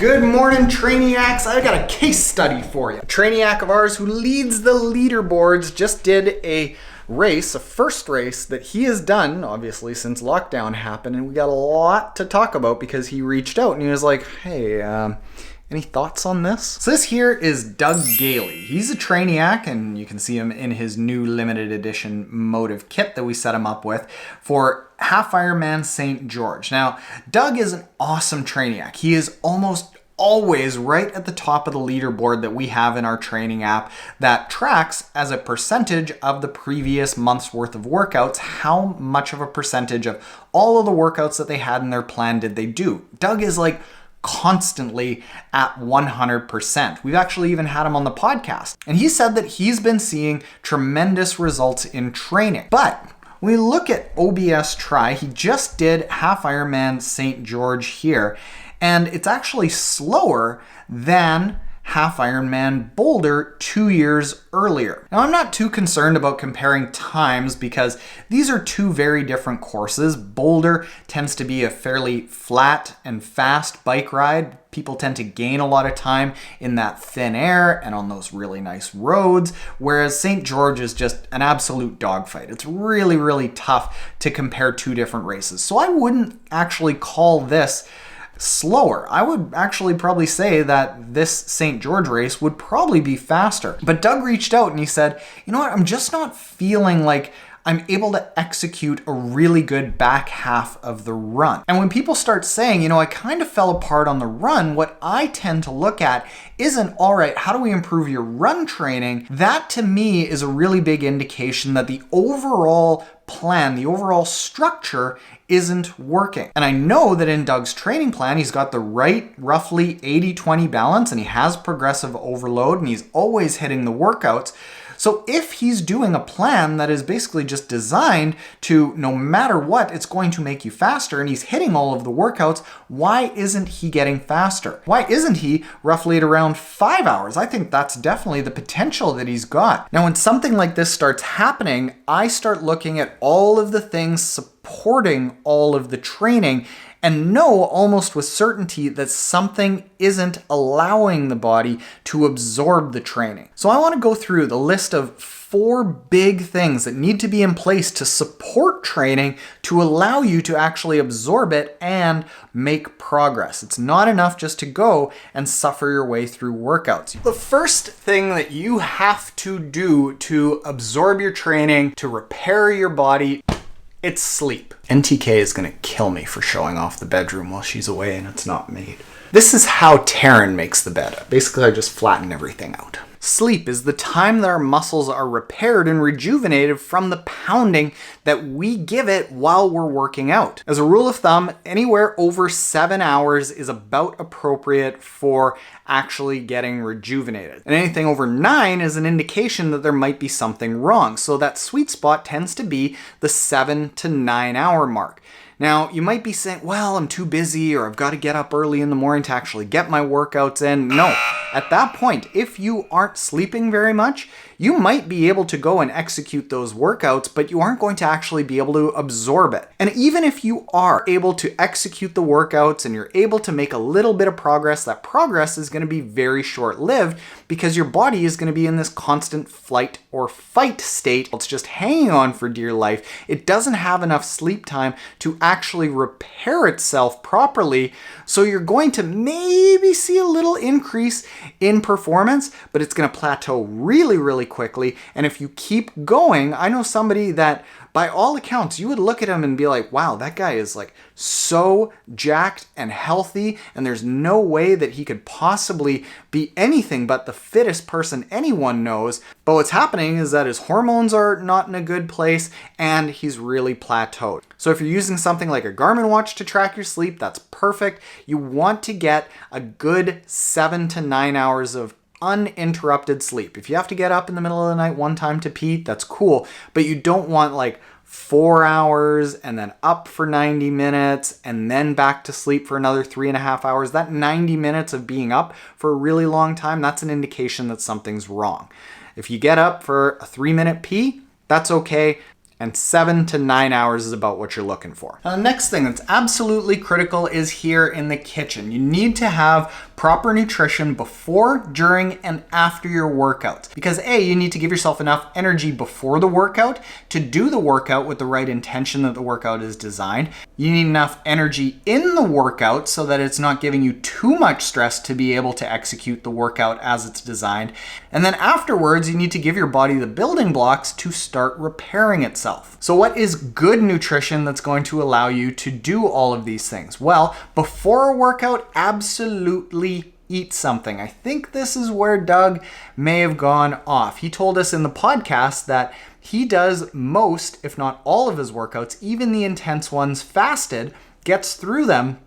Good morning, Trainiacs. I got a case study for you. A Trainiac of ours who leads the leaderboards just did a race, a first race that he has done, obviously, since lockdown happened, and we got a lot to talk about because he reached out and he was like, hey, any thoughts on this? So this here is Doug Gailey. He's a Trainiac, and you can see him in his new limited edition Motive kit that we set him up with for Half Ironman St. George. Now, Doug is an awesome Trainiac. He is almost always right at the top of the leaderboard that we have in our training app that tracks as a percentage of the previous month's worth of workouts, how much of a percentage of all of the workouts that they had in their plan did they do. Doug is like constantly at 100%. We've actually even had him on the podcast. And he said that he's been seeing tremendous results in training. But when we look at OBS Tri, he just did Half Ironman St. George here, and it's actually slower than Half Ironman Boulder 2 years earlier. Now, I'm not too concerned about comparing times because these are two very different courses. Boulder tends to be a fairly flat and fast bike ride. People tend to gain a lot of time in that thin air and on those really nice roads, whereas St. George is just an absolute dogfight. It's really, really tough to compare two different races. So I wouldn't actually call this slower. I would actually probably say that this St. George race would probably be faster. But Doug reached out and he said, you know what, I'm just not feeling like I'm able to execute a really good back half of the run. And when people start saying, you know, I kind of fell apart on the run, what I tend to look at isn't, all right, how do we improve your run training? That to me is a really big indication that the overall plan, the overall structure isn't working. And I know that in Doug's training plan, he's got the right roughly 80-20 balance and he has progressive overload and he's always hitting the workouts. So if he's doing a plan that is basically just designed to, no matter what, it's going to make you faster and he's hitting all of the workouts, why isn't he getting faster? Why isn't he roughly at around 5 hours? I think that's definitely the potential that he's got. Now, when something like this starts happening, I start looking at all of the things supporting all of the training and know almost with certainty that something isn't allowing the body to absorb the training. So I want to go through the list of 4 big things that need to be in place to support training to allow you to actually absorb it and make progress. It's not enough just to go and suffer your way through workouts. The first thing that you have to do to absorb your training, to repair your body, it's sleep. NTK is gonna kill me for showing off the bedroom while she's away and it's not made. This is how Taren makes the bed. Basically, I just flatten everything out. Sleep is the time that our muscles are repaired and rejuvenated from the pounding that we give it while we're working out. As a rule of thumb, anywhere over 7 hours is about appropriate for actually getting rejuvenated. And anything over 9 is an indication that there might be something wrong. So that sweet spot tends to be the 7 to 9 hour mark. Now, you might be saying, well, I'm too busy or I've got to get up early in the morning to actually get my workouts in. No, at that point, if you aren't sleeping very much, you might be able to go and execute those workouts, but you aren't going to actually be able to absorb it. And even if you are able to execute the workouts and you're able to make a little bit of progress, that progress is going to be very short-lived because your body is going to be in this constant flight or fight state. It's just hanging on for dear life. It doesn't have enough sleep time to actually repair itself properly. So you're going to maybe see a little increase in performance, but it's going to plateau really, really quickly. And if you keep going, I know somebody that by all accounts, you would look at him and be like, wow, that guy is like so jacked and healthy, and there's no way that he could possibly be anything but the fittest person anyone knows. But what's happening is that his hormones are not in a good place and he's really plateaued. So if you're using something like a Garmin watch to track your sleep, that's perfect. You want to get a good 7 to 9 hours of uninterrupted sleep. If you have to get up in the middle of the night one time to pee, that's cool, but you don't want like 4 hours and then up for 90 minutes and then back to sleep for another 3.5 hours. That 90 minutes of being up for a really long time, that's an indication that something's wrong. If you get up for a 3-minute pee, that's okay. and 7 to 9 hours is about what you're looking for. Now, the next thing that's absolutely critical is here in the kitchen. You need to have proper nutrition before, during, and after your workouts. Because A, you need to give yourself enough energy before the workout to do the workout with the right intention that the workout is designed. You need enough energy in the workout so that it's not giving you too much stress to be able to execute the workout as it's designed. And then afterwards, you need to give your body the building blocks to start repairing itself. So what is good nutrition that's going to allow you to do all of these things? Well, before a workout, absolutely eat something. I think this is where Doug may have gone off. He told us in the podcast that he does most, if not all of his workouts, even the intense ones, fasted, gets through them,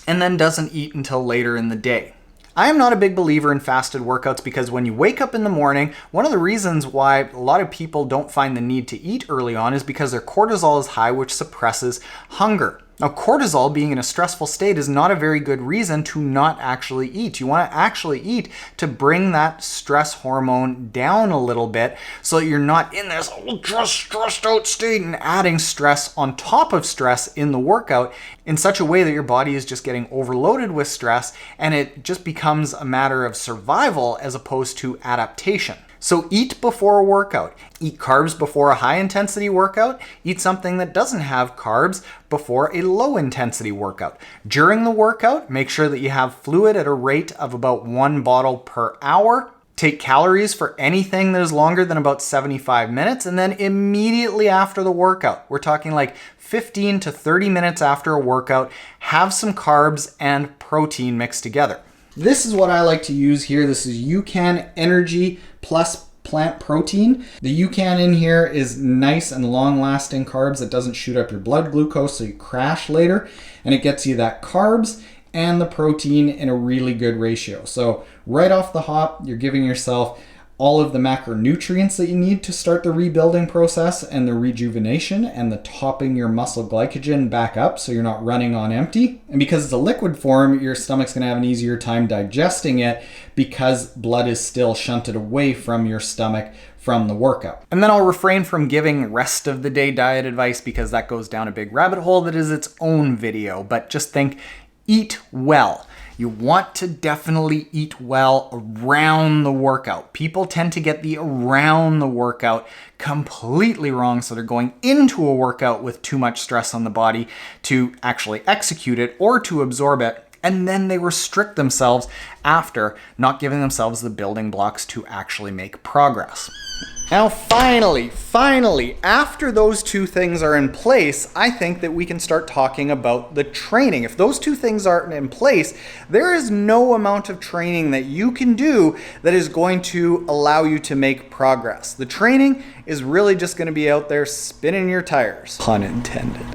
and then doesn't eat until later in the day. I am not a big believer in fasted workouts because when you wake up in the morning, one of the reasons why a lot of people don't find the need to eat early on is because their cortisol is high, which suppresses hunger. Now, cortisol, being in a stressful state, is not a very good reason to not actually eat. You want to actually eat to bring that stress hormone down a little bit so that you're not in this ultra stressed out state and adding stress on top of stress in the workout in such a way that your body is just getting overloaded with stress and it just becomes a matter of survival as opposed to adaptation. So eat before a workout. Eat carbs before a high intensity workout. Eat something that doesn't have carbs before a low intensity workout. During the workout, make sure that you have fluid at a rate of about 1 bottle per hour. Take calories for anything that is longer than about 75 minutes. And then immediately after the workout, we're talking like 15 to 30 minutes after a workout, have some carbs and protein mixed together. This is what I like to use here. This is UCAN Energy Plus Plant Protein. The UCAN in here is nice and long-lasting carbs that doesn't shoot up your blood glucose so you crash later. And it gets you that carbs and the protein in a really good ratio. So right off the hop, you're giving yourself all of the macronutrients that you need to start the rebuilding process and the rejuvenation and the topping your muscle glycogen back up so you're not running on empty. And because it's a liquid form, your stomach's going to have an easier time digesting it because blood is still shunted away from your stomach from the workout. And then I'll refrain from giving rest of the day diet advice because that goes down a big rabbit hole that is its own video. But just think, eat well. You want to definitely eat well around the workout. People tend to get the around the workout completely wrong, so they're going into a workout with too much stress on the body to actually execute it or to absorb it, and then they restrict themselves after, not giving themselves the building blocks to actually make progress. Now finally, after those two things are in place, I think that we can start talking about the training. If those two things aren't in place, there is no amount of training that you can do that is going to allow you to make progress. The training is really just going to be out there spinning your tires. Pun intended.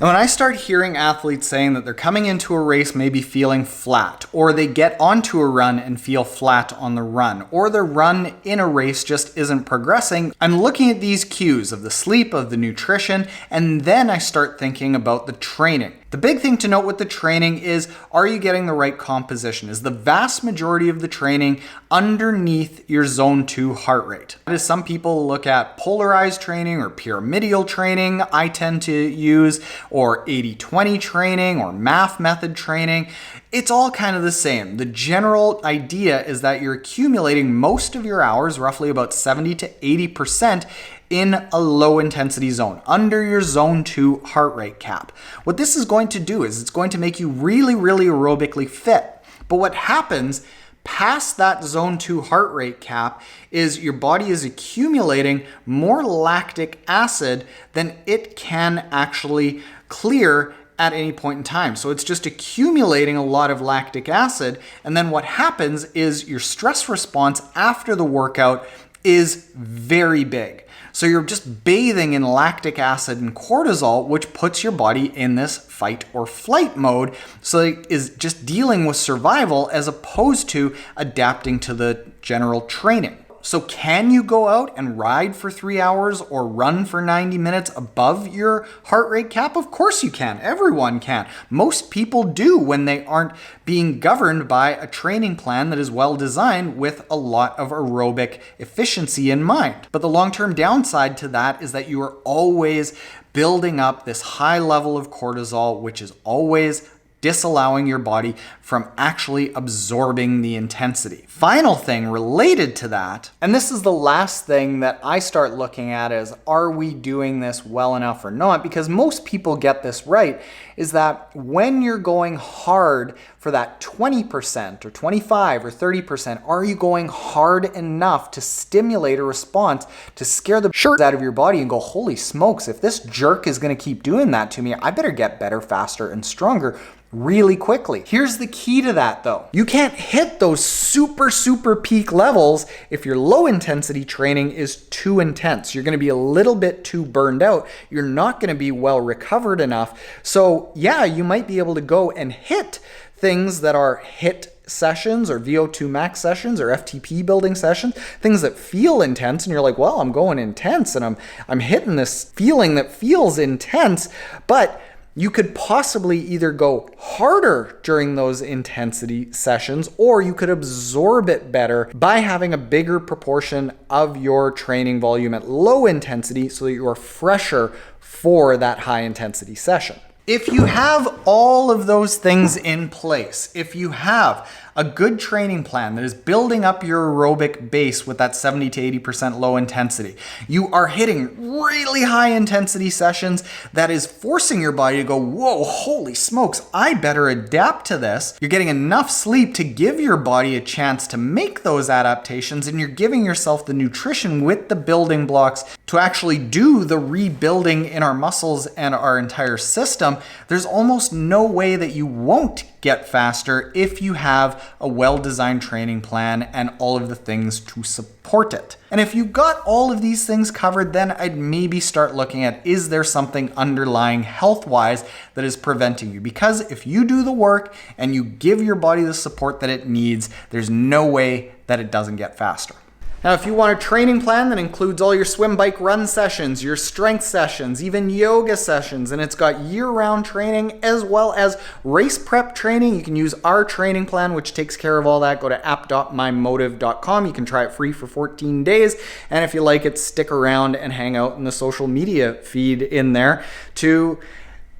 And when I start hearing athletes saying that they're coming into a race maybe feeling flat, or they get onto a run and feel flat on the run, or their run in a race just isn't progressing, I'm looking at these cues of the sleep, of the nutrition, and then I start thinking about the training. The big thing to note with the training is, are you getting the right composition? Is the vast majority of the training underneath your zone 2 heart rate? As some people look at polarized training or pyramidal training, I tend to use, or 80-20 training or math method training. It's all kind of the same. The general idea is that you're accumulating most of your hours, roughly about 70 to 80%, in a low intensity zone, under your zone 2 heart rate cap. What this is going to do is it's going to make you really, really aerobically fit. But what happens past that zone 2 heart rate cap is your body is accumulating more lactic acid than it can actually clear at any point in time. So it's just accumulating a lot of lactic acid. And then what happens is your stress response after the workout is very big. So you're just bathing in lactic acid and cortisol, which puts your body in this fight or flight mode. So it is just dealing with survival as opposed to adapting to the general training. So can you go out and ride for 3 hours or run for 90 minutes above your heart rate cap? Of course you can. Everyone can. Most people do when they aren't being governed by a training plan that is well designed with a lot of aerobic efficiency in mind. But the long-term downside to that is that you are always building up this high level of cortisol, which is always disallowing your body from actually absorbing the intensity. Final thing related to that, and this is the last thing that I start looking at, is are we doing this well enough or not? Because most people get this right, is that when you're going hard for that 20% or 25 or 30%, are you going hard enough to stimulate a response to scare the shirt out of your body and go, holy smokes, if this jerk is going to keep doing that to me, I better get better, faster, and stronger really quickly. Here's the key to that though. You can't hit those super peak levels if your low intensity training is too intense. You're going to be a little bit too burned out. You're not going to be well recovered enough. So yeah, you might be able to go and hit things that are HIIT sessions or VO2 max sessions or FTP building sessions, things that feel intense, and you're like, well, I'm going intense and I'm hitting this feeling that feels intense, but you could possibly either go harder during those intensity sessions, or you could absorb it better by having a bigger proportion of your training volume at low intensity so that you are fresher for that high intensity session. If you have all of those things in place, if you have a good training plan that is building up your aerobic base with that 70 to 80% low intensity, you are hitting really high intensity sessions that is forcing your body to go, whoa, holy smokes, I better adapt to this. You're getting enough sleep to give your body a chance to make those adaptations, and you're giving yourself the nutrition with the building blocks to actually do the rebuilding in our muscles and our entire system. There's almost no way that you won't get faster if you have a well-designed training plan and all of the things to support it. And if you've got all of these things covered, then I'd maybe start looking at, is there something underlying health-wise that is preventing you? Because if you do the work and you give your body the support that it needs, there's no way that it doesn't get faster. Now, if you want a training plan that includes all your swim, bike, run sessions, your strength sessions, even yoga sessions, and it's got year-round training as well as race prep training, you can use our training plan, which takes care of all that. Go to app.mymotive.com. You can try it free for 14 days. And if you like it, stick around and hang out in the social media feed in there to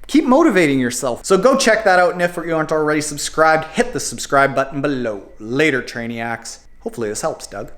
keep motivating yourself. So go check that out. And if you aren't already subscribed, hit the subscribe button below. Later, Trainiacs. Hopefully this helps, Doug.